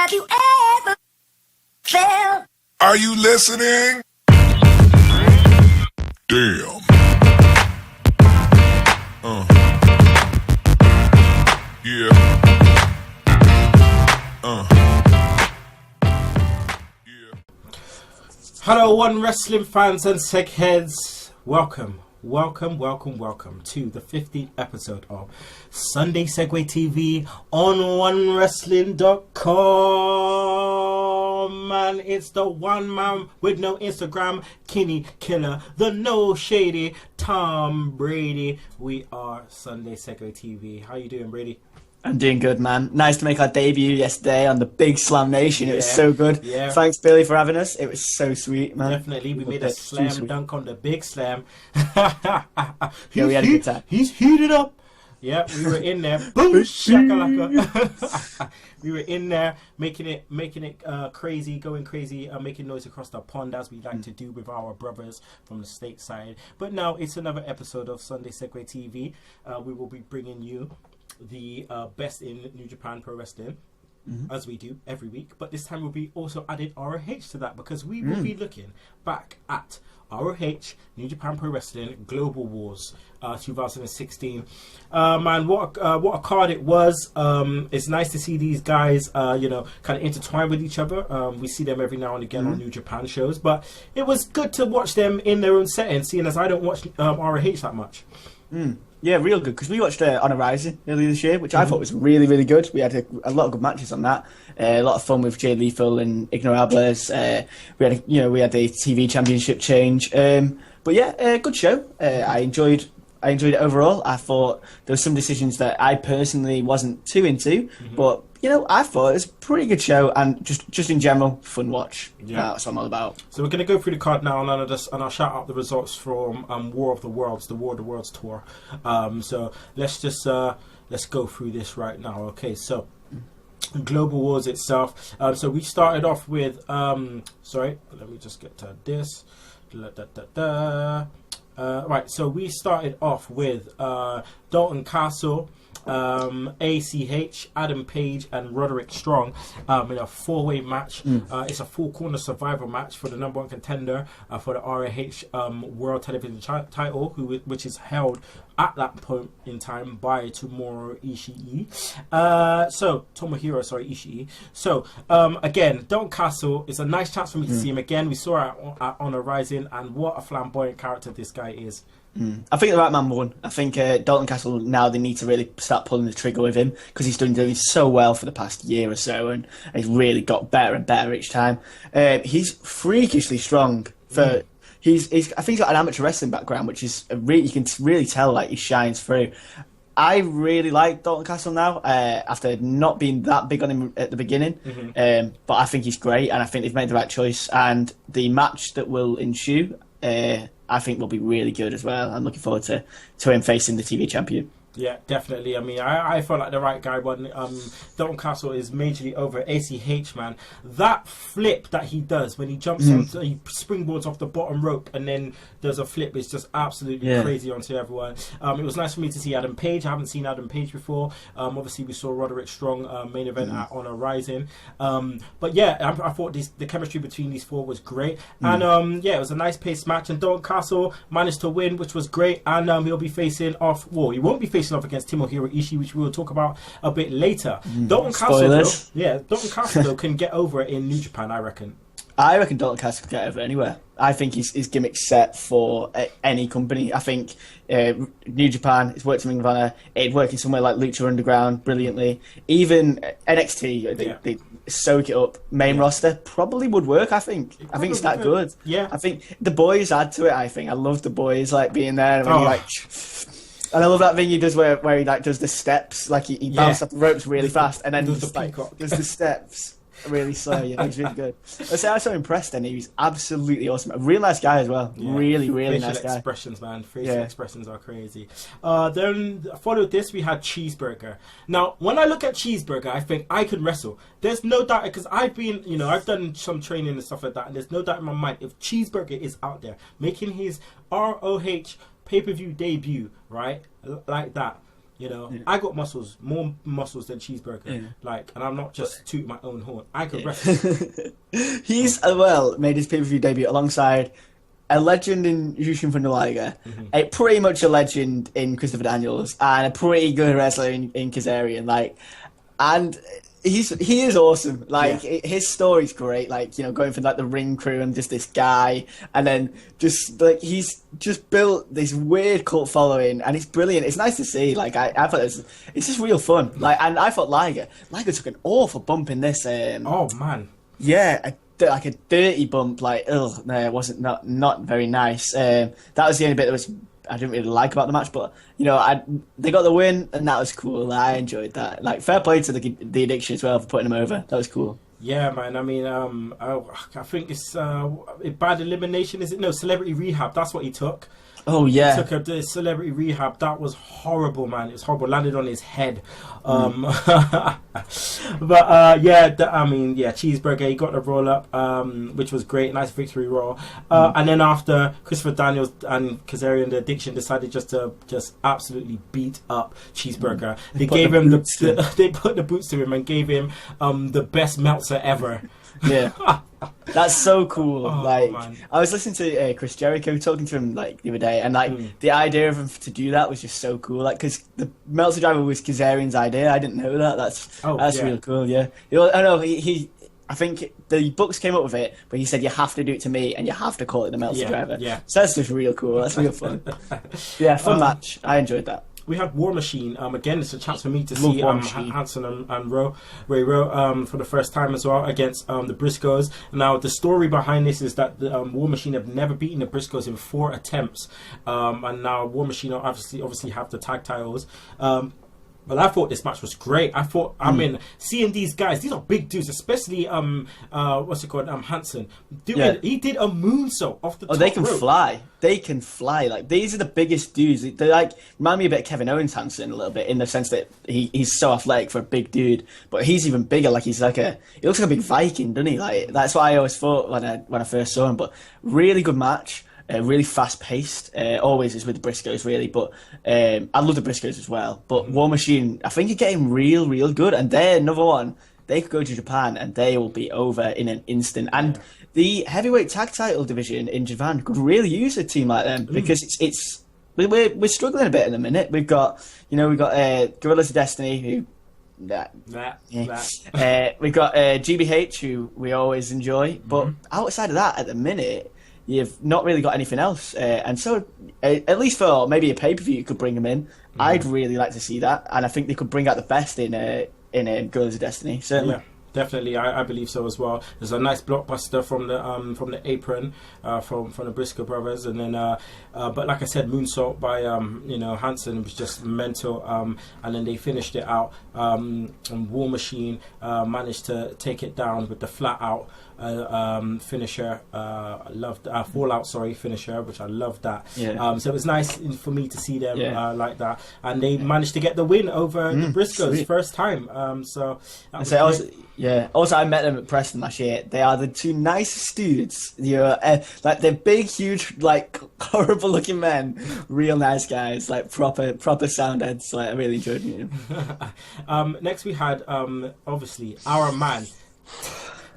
Have you ever felt? Are you listening? Damn. Yeah. Hello, One Wrestling fans and seg heads. Welcome to the 15th episode of Sunday Segue TV on OneWrestling.com. And it's the one man with no Instagram, Kinny Killa, the no shady Tom Brady. We are Sunday Segue TV. How you doing, Brady? I'm doing good, man. Nice to make our debut yesterday on the Big Slam Nation. It was so good. Yeah. Thanks, Billy, for having us. It was so sweet, man. Definitely. We made a slam dunk on the Big Slam. Yeah, we had a good time. He's heated up. Yeah, we were in there. Boom, shakalaka. We were in there making it crazy, going crazy, making noise across the pond as we like to do with our brothers from the stateside. But now it's another episode of Sunday Segue TV. We will be bringing you the best in New Japan Pro Wrestling, as we do every week. But this time we'll be also adding ROH to that, because we will be looking back at ROH New Japan Pro Wrestling Global Wars 2016. Man, what a card it was. It's nice to see these guys kind of intertwine with each other. We see them every now and again on New Japan shows, but it was good to watch them in their own setting, seeing as I don't watch ROH that much. Yeah, real good, because we watched On a Rising earlier this year, which I thought was really, really good. We had a lot of good matches on that. A lot of fun with Jay Lethal and Ignorables. We had the TV championship change. But yeah, good show. I enjoyed it overall. I thought there were some decisions that I personally wasn't too into, but I thought it was a pretty good show, and just in general, fun watch. Yeah, that's what I'm all about. So we're going to go through the card now, and I'll shout out the results from War of the Worlds tour. So let's just let's go through this right now. Okay, so Global Wars itself. So we started off with sorry, let me just get to this. Right, so we started off with Dalton Castle, ACH, Adam Page and Roderick Strong in a four-way match. It's a four-corner survivor match for the number one contender for the ROH World Television title, which is held at that point in time by Tomohiro Ishii. So again, Dalton Castle is a nice chance for me to see him again. We saw it on a Rising, and what a flamboyant character this guy is. I think the right man won. I think Dalton Castle, now they need to really start pulling the trigger with him, because he's doing so well for the past year or so, and he's really got better and better each time. He's freakishly strong. I think he's got an amateur wrestling background, which is you can really tell like he shines through. I really like Dalton Castle now, after not being that big on him at the beginning. But I think he's great, and I think they've made the right choice. And the match that will ensue, I think will be really good as well. I'm looking forward to him facing the TV champion. Yeah, definitely. I mean, I felt like the right guy won. Dalton Castle is majorly over. ACH, man. That flip that he does when he jumps onto, he springboards off the bottom rope and then does a flip is just absolutely crazy onto everyone. It was nice for me to see Adam Page. I haven't seen Adam Page before. Obviously, we saw Roderick Strong main event on a Rising. But yeah, I thought the chemistry between these four was great. And it was a nice paced match. And Dalton Castle managed to win, which was great. And he'll be facing off. Well, he won't be facing off against Tomohiro Ishii, which we will talk about a bit later. Dalton Castle though can get over it in New Japan, I reckon. I reckon Dalton Castle can get over anywhere. I think his gimmick's set for any company. I think New Japan, it's worked in Ring of Honor, it'd work in somewhere like Lucha Underground brilliantly. Even NXT, they soak it up. Main roster probably would work, I think. I think it's that good. Yeah. I think the boys add to it, I think. I love the boys being there. And and I love that thing he does where he does the steps, he bounces up the ropes really fast, and then does the steps really slow. Yeah, he's really good. I was so impressed, and he was absolutely awesome. A real nice guy as well. Yeah. Really nice guy. Expressions, man. Facial expressions are crazy. Then followed this, we had Cheeseburger. Now, when I look at Cheeseburger, I think I can wrestle. There's no doubt, because I've done some training and stuff like that, and there's no doubt in my mind if Cheeseburger is out there making his ROH pay-per-view debut, right, like that, You know, I got muscles, more muscles than Cheeseburger. Yeah. Like, and I'm not just tooting my own horn. I could wrestle. He's well made his pay-per-view debut alongside a legend in Jushin Thunder Liger, a pretty much a legend in Christopher Daniels, and a pretty good wrestler in Kazarian. Like, and he is awesome. Like, his story's great. Like, you know, going from like the ring crew and just this guy, and then just like he's just built this weird cult following, and it's brilliant. It's nice to see. Like, I thought it's just real fun. Like, and I thought Liger took an awful bump in this. Oh man. Yeah, like a dirty bump. Like, no, it wasn't not very nice. That was the only bit that I didn't really like about the match, but you know, they got the win, and that was cool. I enjoyed that. Like, fair play to the Addiction as well for putting them over. That was cool. Yeah, man. I mean, I think it's bad elimination. Is it? No, Celebrity Rehab. That's what he took. Oh yeah, He took a Celebrity Rehab. That was horrible, man. It was horrible. Landed on his head. But I mean, Cheeseburger. He got the roll up, which was great. Nice victory roll. And then after, Christopher Daniels and Kazarian, the Addiction, decided just absolutely beat up Cheeseburger. They gave him they put the boots to him and gave him the best Meltzer ever. Yeah. That's so cool. Oh, like, man. I was listening to Chris Jericho talking to him like the other day, and like the idea of him to do that was just so cool. Like, because the Meltzer driver was Kazarian's idea. I didn't know that. That's real cool. Yeah. I know I think the books came up with it, but he said you have to do it to me, and you have to call it the Meltzer driver. Yeah. So that's just real cool. That's real fun. Yeah, fun match. I enjoyed that. We had War Machine. Again, it's a chance for me to see Hanson and Ray Rowe for the first time as well against the Briscos. Now, the story behind this is that the War Machine have never beaten the Briscos in 4 attempts, and now War Machine obviously have the tag titles. But I thought this match was great. I mean, seeing these guys, these are big dudes, especially Hanson. He did a moonsault off the top rope. They can fly. They can fly. Like, these are the biggest dudes. They like remind me a bit of Kevin Owens Hanson a little bit, in the sense that he's so athletic for a big dude, but he's even bigger. Like, he looks like a big Viking, doesn't he? Like, that's what I always thought when I first saw him. But really good match. Really fast paced. Always is with the Briscos, really, but I love the Briscos as well. But War Machine, I think, are getting real good, and they're another one. They could go to Japan and they will be over in an instant. And the heavyweight tag title division in Japan could really use a team like them, because we're struggling a bit in a minute. We've got Gorillas of Destiny, who. We've got GBH, who we always enjoy, but outside of that, at the minute, you've not really got anything else, and so at least for maybe a pay-per-view, you could bring them in. I'd really like to see that, and I think they could bring out the best in Gorillas of Destiny, certainly. Yeah. Definitely, I believe so as well. There's a nice blockbuster from the apron from the Briscoe brothers, and then but like I said, moonsault by Hanson was just mental, and then they finished it out. And War Machine managed to take it down with the flat out finisher. I loved Fallout finisher, which I loved that. Yeah. So it was nice for me to see them like that, and they managed to get the win over the Briscoes first time. So that was Also, I met them at Preston last year. They are the two nicest dudes. Like, they're big, huge, like, horrible looking men, real nice guys, like proper sound heads. Like, I really enjoyed meeting them. Next we had obviously our man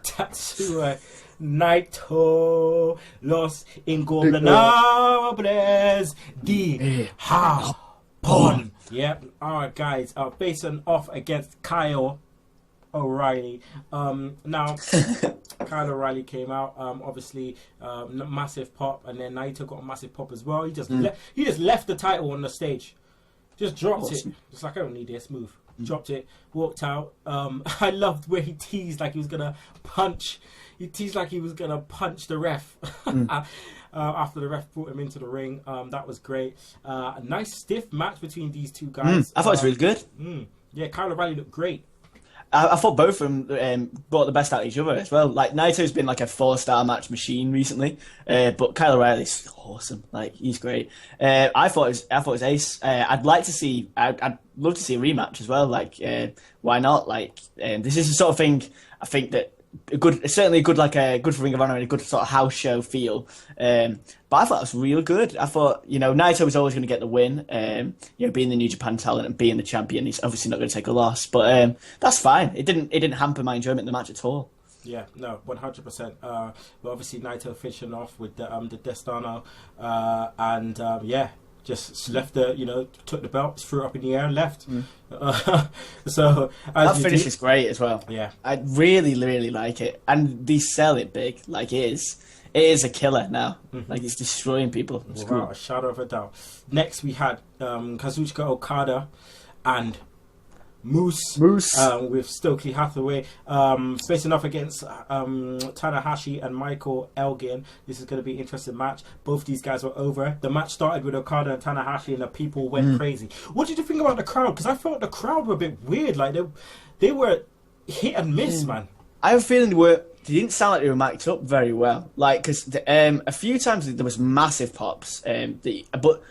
Tatsuya Naito, Los Ingobernables de Japón. Yep, our guys are facing off against Kyle O'Reilly. Now Kyle O'Reilly came out, obviously massive pop, and then Naito got a massive pop as well. He just left the title on the stage, just dropped it. Just like, I don't need this, move. Dropped it, walked out. I loved where he teased like he was gonna punch. He teased like he was gonna punch the ref. After the ref brought him into the ring. That was great. A nice stiff match between these two guys. I thought it was really good. Yeah, Kyle O'Reilly looked great. I thought both of them brought the best out of each other as well. Like, Naito's been like a 4-star match machine recently, but Kyle O'Reilly's awesome. Like, he's great. I thought it was ace. I'd love to see a rematch as well. Like, why not? Like, this is the sort of thing I think that certainly good for Ring of Honor and a good sort of house show feel. But I thought it was real good. I thought, Naito was always going to get the win. Being the New Japan talent and being the champion, he's obviously not going to take a loss. But that's fine. It didn't hamper my enjoyment of the match at all. Yeah, no, 100%. But obviously Naito finishing off with the Destano, just left took the belt, threw it up in the air, and left. So that finish is great as well. Yeah, I really, really like it, and they sell it big. Like it is a killer now. Like it's destroying people. It's cool. Without a shadow of a doubt. Next we had Kazuchika Okada and Moose with Stokely Hathaway facing off against Tanahashi and Michael Elgin. This is going to be an interesting match. Both these guys were over. The match started with Okada and Tanahashi, and the people went crazy. What did you think about the crowd? Because I felt the crowd were a bit weird. Like they were hit and miss, man. I have a feeling they didn't sound like they were mic'd up very well. Like because a few times there was massive pops, but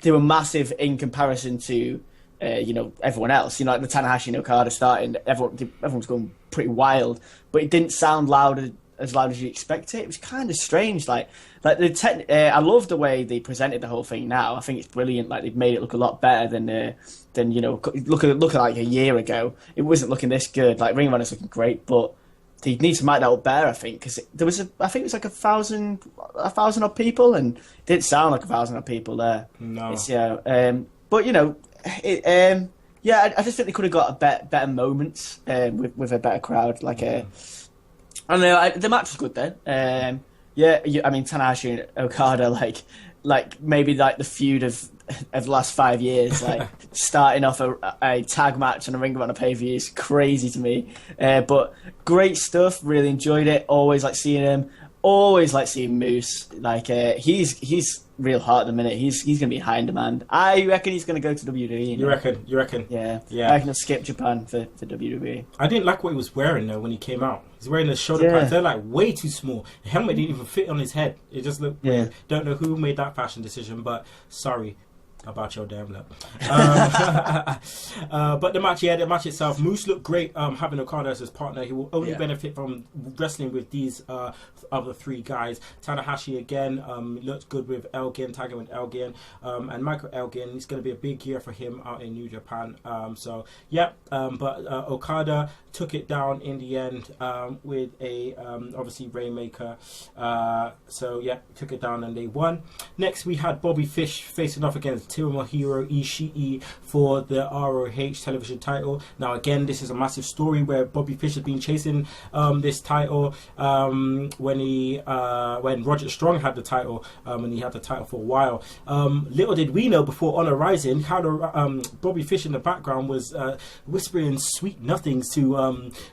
they were massive in comparison to. Everyone else, like the Tanahashi and Okada starting, everyone was going pretty wild, but it didn't sound as loud as you expect it. It was kind of strange. I love the way they presented the whole thing now. I think it's brilliant. Like they've made it look a lot better than look at like a year ago. It wasn't looking this good. Like Ring of Honor's looking great, but they need to make that up better. I think because I think it was like 1,000 odd people, and it didn't sound like 1,000 odd people there. No, but I just think they could have got better moments with a better crowd. I don't know. The match was good then. I mean Tanahashi and Okada, like maybe like the feud of the last 5 years, like starting off a tag match on a Ring of Honor pay-per-view is crazy to me. But great stuff. Really enjoyed it. Always like seeing him. Always like seeing Moose. Like he's real hot at the minute. He's going to be high in demand. I reckon he's going to go to WWE. You reckon? Yeah. I reckon he'll skip Japan for WWE. I didn't like what he was wearing though when he came out. He's wearing the shoulder pads. They're like way too small. The helmet didn't even fit on his head. It just looked weird. Don't know who made that fashion decision, but sorry about your damn lip. But the match itself, Moose looked great having Okada as his partner. He will only benefit from wrestling with these other three guys. Tanahashi again looked good with Elgin, tagging with Elgin, and Michael Elgin. It's going to be a big year for him out in New Japan. But Okada took it down in the end with a obviously Rainmaker. Took it down and they won. Next we had Bobby Fish facing off against Tomohiro Ishii for the ROH television title. Now again, this is a massive story where Bobby Fish has been chasing this title when Roger Strong had the title, and he had the title for a while. Little did we know before Honor Rising how Bobby Fish in the background was whispering sweet nothings to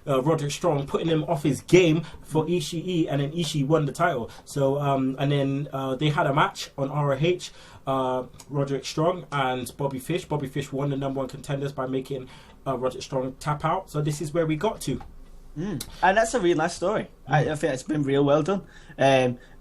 Roderick Strong, putting him off his game for Ishii, and then Ishii won the title. So and then they had a match on ROH. Roderick Strong and Bobby Fish. Bobby Fish won the number one contenders by making Roderick Strong tap out. So this is where we got to. And that's a real nice story. I think it's been real well done.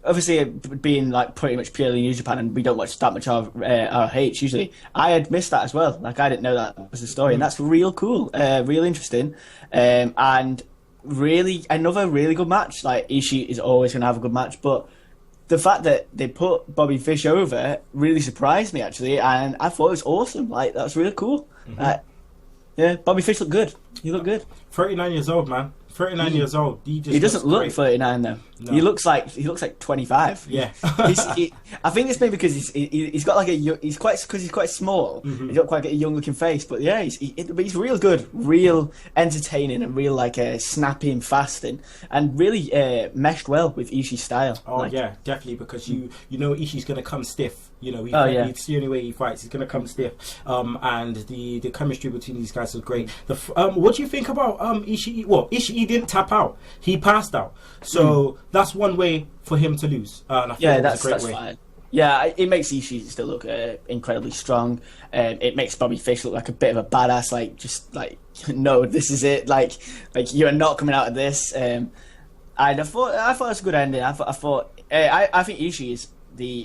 Obviously, being like pretty much purely New Japan, and we don't watch that much of ROH usually. I had missed that as well. Like I didn't know that was the story, and that's real cool, real interesting, and really another really good match. Like Ishii is always going to have a good match, but the fact that they put Bobby Fish over really surprised me actually, and I thought it was awesome. Like that was really cool. Bobby Fish looked good. He looked good. 39 years old, man. 39 years old. He doesn't look great. 39 though. No. He looks like 25. Yeah. I think it's maybe because he's got like he's quite small. He's got quite a young looking face, but yeah, he's real good, real entertaining, and real like snappy and fast, and really meshed well with Ishii's style. Oh yeah, definitely, because you know Ishii's gonna come stiff. It's the only way he fights. He's gonna come stiff. And the chemistry between these guys was great. What do you think about Ishii? Well, Ishii didn't tap out. He passed out. So that's one way for him to lose. And I think that's a great way. Fine. Yeah, it makes Ishii still look incredibly strong. It makes Bobby Fish look like a bit of a badass. No, this is it. Like you're not coming out of this. And I thought it was a good ending. I think Ishii is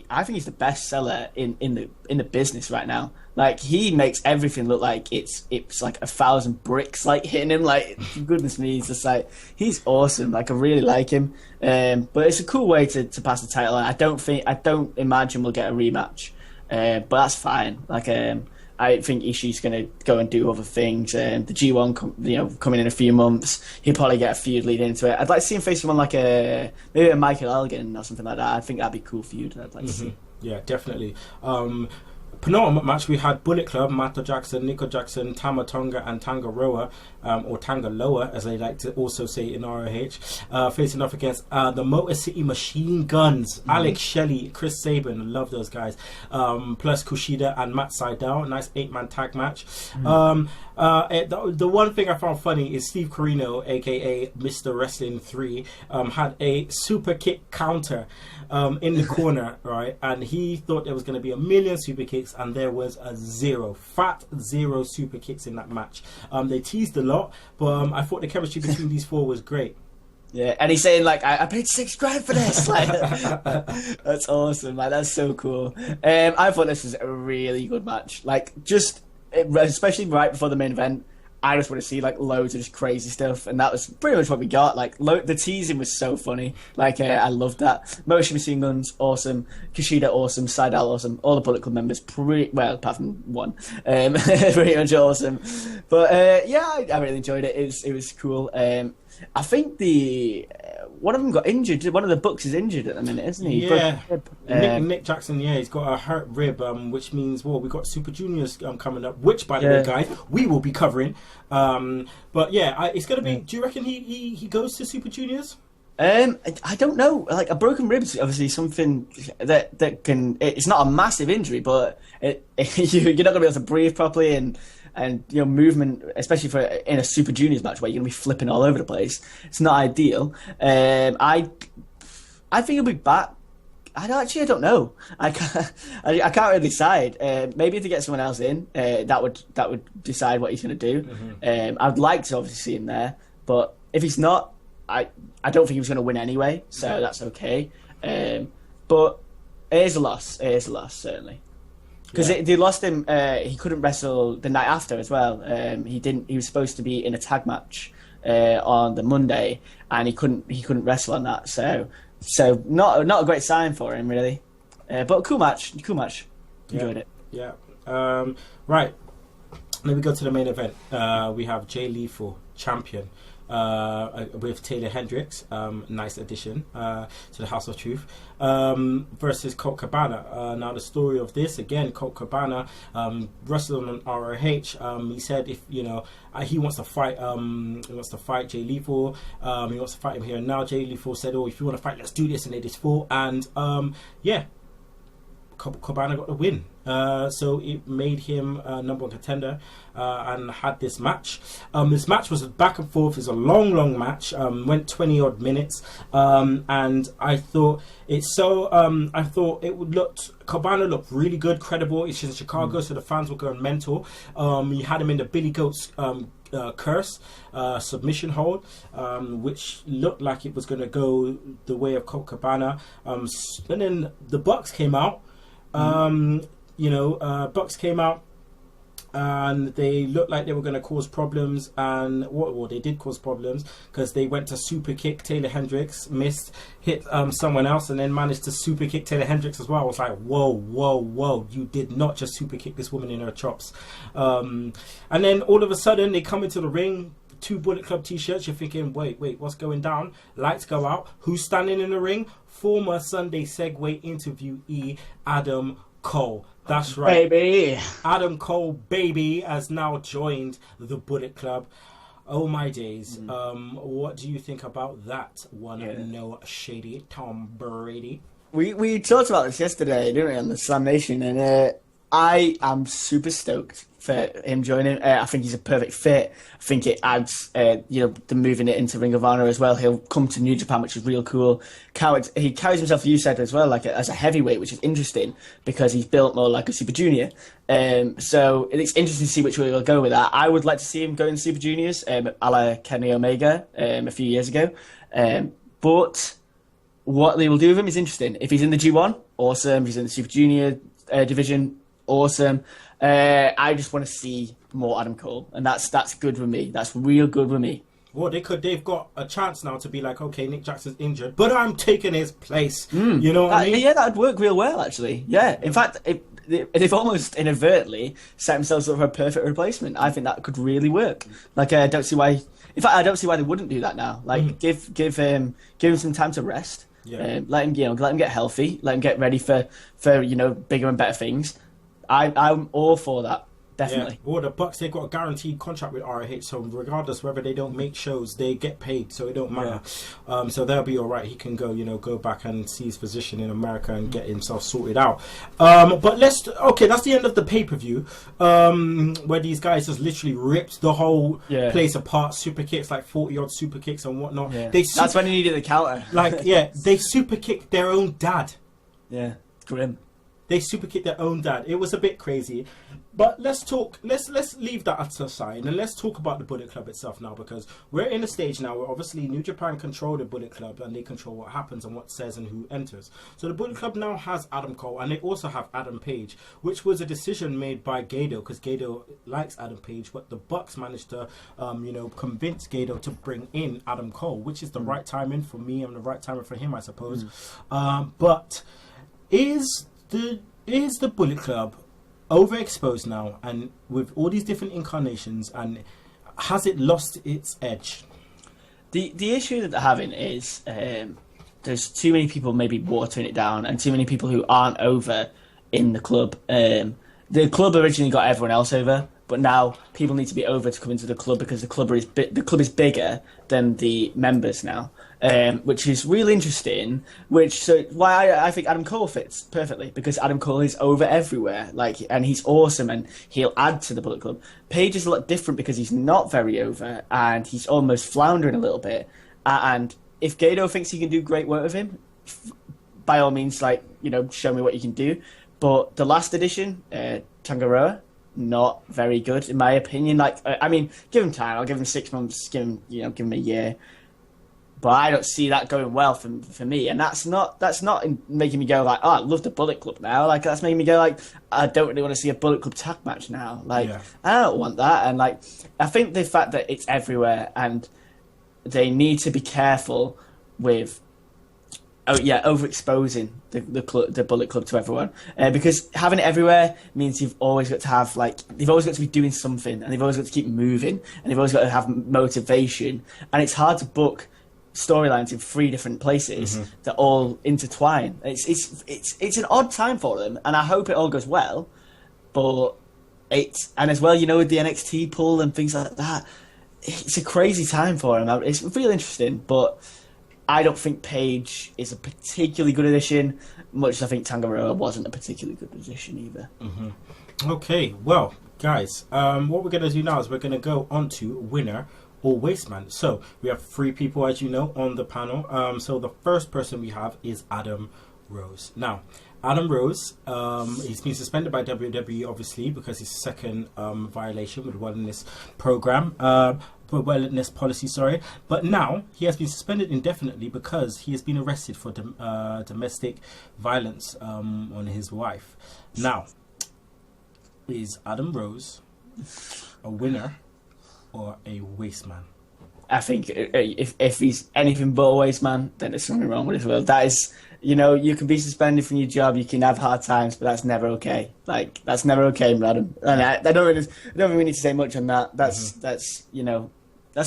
I think he's the best seller in the business right now. Like, he makes everything look like it's like 1,000 bricks, like, hitting him. Like, goodness me, he's just like, he's awesome. Like, I really like him. But it's a cool way to pass the title. I don't imagine we'll get a rematch. But that's fine. Like, I think Ishii's going to go and do other things. The G1, coming in a few months, he'll probably get a feud leading into it. I'd like to see him face someone like maybe a Michael Elgin or something like that. I think that'd be cool feud. I'd like to see. Yeah, definitely. Penultimate match, we had Bullet Club, Mato Jackson, Nico Jackson, Tama Tonga, and Tangaloa, or Tangaloa, as they like to also say in ROH, facing off against the Motor City Machine Guns, Alex Shelley, Chris Sabin, I love those guys, plus Kushida and Matt Sydal, nice 8-man tag match. The one thing I found funny is Steve Corino, aka Mr. Wrestling 3, had a super kick counter in the corner, right? And he thought there was going to be a million super kicks, and there was a zero super kicks in that match. They teased a lot, but I thought the chemistry between these four was great. Yeah, and he's saying, like, I paid $6,000 for this. Like, that's awesome. Like, that's so cool. I thought this was a really good match. Like, especially right before the main event, I just want to see, like, loads of just crazy stuff, and that was pretty much what we got. Like, the teasing was so funny. Like, I loved that. Motion Machine Guns, awesome. Kushida, awesome. Sydal, awesome. All the Bullet Club members, apart from one, pretty much awesome. But, yeah, I really enjoyed it. It was cool. I think one of them got injured. One of the Bucks is injured at the minute, isn't he? Yeah. Nick Jackson, he's got a hurt rib, which means, we got Super Juniors coming up, which, by the way, guys, we will be covering. But yeah, it's going to be, do you reckon he goes to Super Juniors? I don't know. Like, a broken rib is obviously something that can, it's not a massive injury, but you're not going to be able to breathe properly, and movement, especially in a Super Juniors match where you're going to be flipping all over the place, it's not ideal. I think he'll be back. I don't know. I can't really decide. Maybe to get someone else in, that would decide what he's going to do. I'd like to obviously see him there, but if he's not, I don't think he was going to win anyway, so that's okay. But it is a loss, certainly. Because they lost him. He couldn't wrestle the night after as well. He was supposed to be in a tag match on the Monday, and he couldn't wrestle on that. So not a great sign for him, really. But cool match. Enjoyed it. Yeah. Right. Let me go to the main event. We have Jay Lethal, champion, with Taylor Hendricks, nice addition to the House of Truth, versus Colt Cabana. Now the story of this, again, Colt Cabana wrestled on ROH. He said if he wants to fight Jay Lethal. He wants to fight him here and now. Jay Lethal said, if you want to fight, let's do this, and they just fought, and Cabana got the win. So it made him number one contender, and had this match. This match was back and forth. It's a long match. Went 20 odd minutes, and I thought Cabana looked really good, credible. It's in Chicago, so the fans were going mental. You had him in the Billy Goat's curse submission hold, which looked like it was going to go the way of Colt Cabana. And then the Bucks came out. Bucks came out, and they looked like they were going to cause problems, and they did cause problems, because they went to super kick Taylor Hendricks, missed, hit someone else, and then managed to super kick Taylor Hendricks as well. I was like, whoa, you did not just super kick this woman in her chops. And then all of a sudden they come into the ring, 2 Bullet Club t-shirts. You're thinking, wait, what's going down? Lights go out. Who's standing in the ring? Former Sunday Segue interviewee Adam Cole. That's right, baby. Adam Cole, baby, has now joined the Bullet Club. Oh my days. What do you think about that one? No shady Tom Brady. We talked about this yesterday, didn't we, on the Slam Nation, and I am super stoked for him joining. I think he's a perfect fit. I think it adds, the moving it into Ring of Honor as well. He'll come to New Japan, which is real cool. He carries himself, you said as well, as a heavyweight, which is interesting because he's built more like a Super Junior. So it's interesting to see which way he'll go with that. I would like to see him go in Super Juniors, a la Kenny Omega a few years ago. But what they will do with him is interesting. If he's in the G1, awesome. If he's in the Super Junior division, awesome. I just want to see more Adam Cole, and that's good with me. That's real good with me. Well, they've got a chance now to be like, okay, Nick Jackson's injured, but I'm taking his place. You know what I mean? Yeah, that'd work real well, actually. Yeah, in fact, they've almost inadvertently set themselves up for a perfect replacement. I think that could really work. Like, I don't see why. In fact, I don't see why they wouldn't do that now. Like, give him some time to rest. Yeah. Let him get healthy. Let him get ready for bigger and better things. I'm all for that. Definitely. Yeah. Well, the Bucks, they've got a guaranteed contract with ROH, so regardless whether they don't make shows, they get paid, so it don't matter. Yeah. So they'll be all right. He can go back and see his position in America and get himself sorted out. But that's the end of the pay-per-view, where these guys just literally ripped the whole place apart. Super kicks, like 40-odd super kicks and whatnot. Yeah. That's when you needed the counter. They super kicked their own dad. Yeah, grim. They super kicked their own dad. It was a bit crazy. But let's leave that aside and let's talk about the Bullet Club itself now, because we're in a stage now where obviously New Japan control the Bullet Club and they control what happens and what says and who enters. So the Bullet Club now has Adam Cole and they also have Adam Page, which was a decision made by Gedo, because Gedo likes Adam Page, but the Bucks managed to convince Gedo to bring in Adam Cole, which is the right timing for me and the right timing for him, I suppose. But is the Bullet Club overexposed now, and with all these different incarnations, and has it lost its edge? The issue that they're having is there's too many people maybe watering it down, and too many people who aren't over in the club. The club originally got everyone else over, but now people need to be over to come into the club because the club is bigger than the members now. Which is really interesting. Why I think Adam Cole fits perfectly, because Adam Cole is over everywhere, and he's awesome, and he'll add to the Bullet Club. Page is a lot different because he's not very over, and he's almost floundering a little bit. And if Gedo thinks he can do great work with him, by all means, show me what you can do. But the last edition, Tangaroa, not very good in my opinion. Give him time. I'll give him 6 months. Give him a year. But I don't see that going well for me, and that's not making me go like, oh, I love the Bullet Club now. That's making me go like, I don't really want to see a Bullet Club tag match now. I don't want that, and I think the fact that it's everywhere, and they need to be careful with overexposing the Bullet Club to everyone, because having it everywhere means you've always got to have they've always got to be doing something, and they've always got to keep moving, and they've always got to have motivation, and it's hard to book storylines in 3 different places that all intertwine. It's an odd time for them, and I hope it all goes well. But and as well, with the NXT pull and things like that, it's a crazy time for them. It's really interesting, but I don't think Page is a particularly good addition, much as I think Tangaroa wasn't a particularly good addition either. Okay, well, guys, what we're going to do now is we're going to go on to winner or wasteman. So we have 3 people, as you know, on the panel. So the first person we have is Adam Rose. Now, Adam Rose, he's been suspended by WWE, obviously, because his second violation with wellness program, wellness policy, sorry. But now he has been suspended indefinitely because he has been arrested for domestic violence on his wife. Now, is Adam Rose a winner or a wasteman? I think if he's anything but a wasteman, then there's something wrong with his world. That is, you can be suspended from your job, you can have hard times, but that's never okay. That's never okay, madam. And I don't really need to say much on that. That's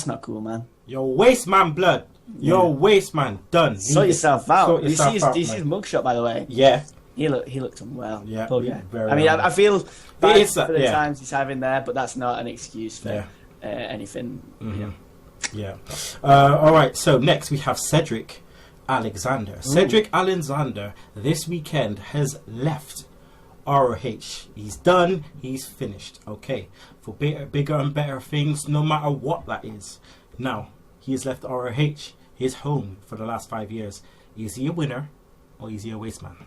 not cool, man. You're wasteman blood. You're wasteman. Done. Sort yourself out. Do you see his mugshot, by the way? Yeah. He looked unwell. Yeah. I feel bad for the times he's having there, but that's not an excuse for anything. Yeah. All right. So next we have Cedric Alexander. Cedric Alexander this weekend has left ROH. He's done. He's finished. Okay. For bigger and better things, no matter what that is. Now he has left ROH, his home for the last 5 years. Is he a winner or is he a wasteman?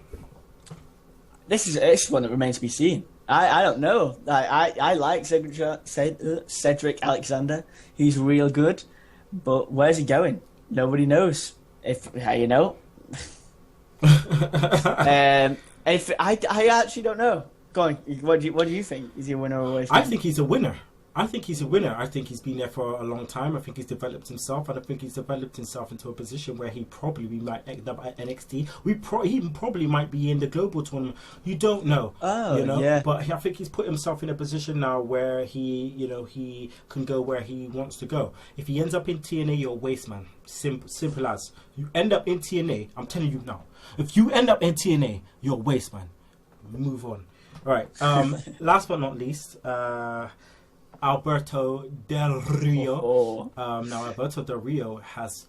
This is one that remains to be seen. I don't know. I like Cedric Alexander. He's real good, but where's he going? Nobody knows. How you know? If I actually don't know. Go on. What do you think? Is he a winner or a waste? I think he's a winner. I think he's been there for a long time. I think he's developed himself, and I think he's developed himself into a position where he probably might end up at NXT. He probably might be in the global tournament. You don't know. Oh, you know? yeah. But I think he's put himself in a position now where he can go where he wants to go. If he ends up in TNA, you're a waste man. Simple as. You end up in TNA, I'm telling you now. If you end up in TNA, you're a waste man. Move on. All right. Last but not least, Alberto Del Rio. Now Alberto Del Rio has,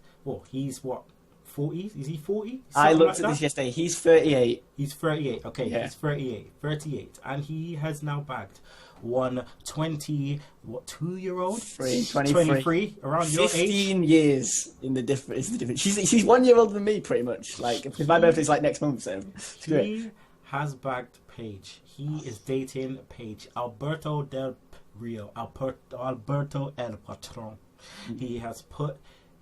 he's what, 40? Is he 40? I looked at this yesterday. He's 38. He's 38. Okay, yeah. He's 38. And he has now bagged 2-year-old? 23, around your age. 15 years in the difference. She's 1 year older than me, pretty much. Like, because my birthday's like next month, so it's great. He has bagged Paige. He is dating Paige. Alberto Del Rio. Alberto El Patron. He has put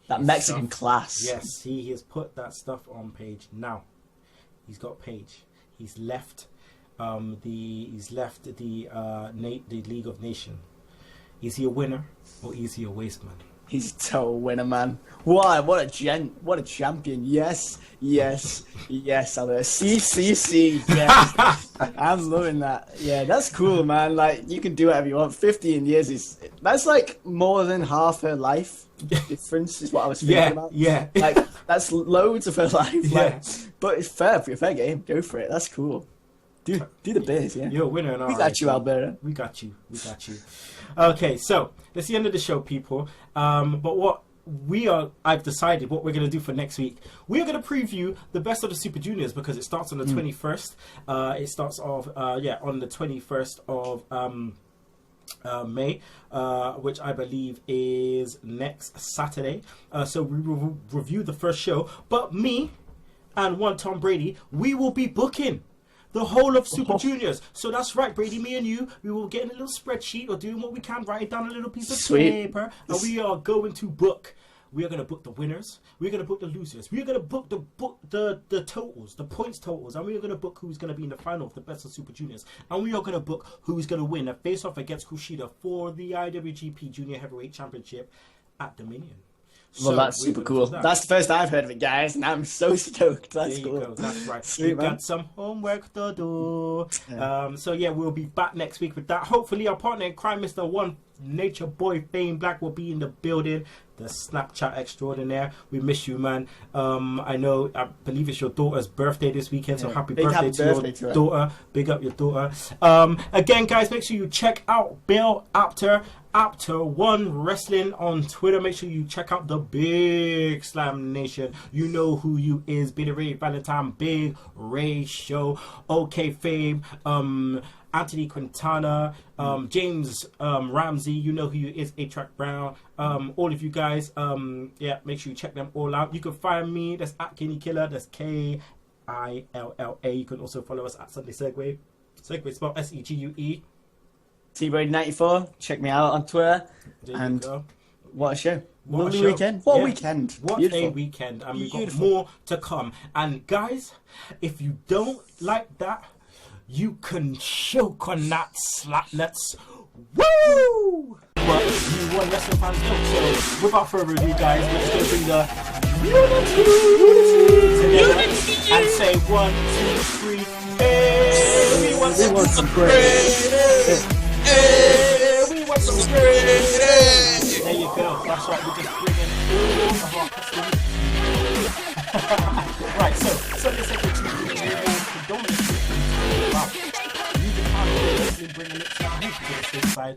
that Mexican class. Yes, he has put that stuff on Paige. Now, he's got Paige. He's left the League of Nations. Is he a winner or is he a waste man? He's a total winner, man. What a champion. Yes. Albert. See. Yes. I'm loving that. Yeah, that's cool, man. Like, you can do whatever you want. 15 years that's like more than half her life difference is what I was thinking about. Yeah. Like, that's loads of her life. Yeah. Like, but it's fair game. Go for it. That's cool. Do the biz, yeah. You're a winner. We got you, Alberta. We got you. Okay, so that's the end of the show, people. But what I've decided what we're going to do for next week. We're going to preview the best of the Super Juniors because it starts on the 21st. It starts off, on the 21st of May, which I believe is next Saturday. So we will review the first show. But me and one Tom Brady, we will be booking the whole of Super Juniors. So that's right, Brady, me and you, we will get in a little spreadsheet or doing what we can, write it down on a little piece of paper, and we are going to book. We are going to book the winners. We're going to book the losers. We're going to book the totals, the points totals, and we are going to book who's going to be in the final of the best of Super Juniors. And we are going to book who's going to win a face-off against Kushida for the IWGP Junior Heavyweight Championship at Dominion. Well, that's super cool. That's the first I've heard of it, guys, and I'm so stoked. That's cool. Go. That's right. Sweet, We've got some homework to do. Yeah. We'll be back next week with that. Hopefully, our partner in crime, Mr. One Nature Boy Fame Black, will be in the building. The Snapchat extraordinaire. We miss you, man. I believe it's your daughter's birthday this weekend, so happy birthday to your daughter. Big up your daughter. Again, guys, make sure you check out Bill Apter One Wrestling on Twitter. Make sure you check out the Big Slam Nation. You know who you is. Billy Ray Valentine, Big Ray Show, OK Fame, Anthony Quintana, James Ramsey. You know who you is. A-Track Brown. All of you guys. Make sure you check them all out. You can find me. That's at Kinny Killa. That's Killa. You can also follow us at Sunday Segue. Segue spelled Segue. T-Brady94, check me out on Twitter. What a show. What a weekend. What a weekend. What a weekend. And we've got more to come. And guys, if you don't like that, you can choke on that slapnuts. Woo! But you want wrestling fans talk. So without further ado, guys, let's go bring the unity and say 1, 2, 3. Hey, we want some praise. We want some praise. There you go. That's right. We're just bringing all the hot customers. Right. So Sunday Segue TV predominantly bringing it to the side.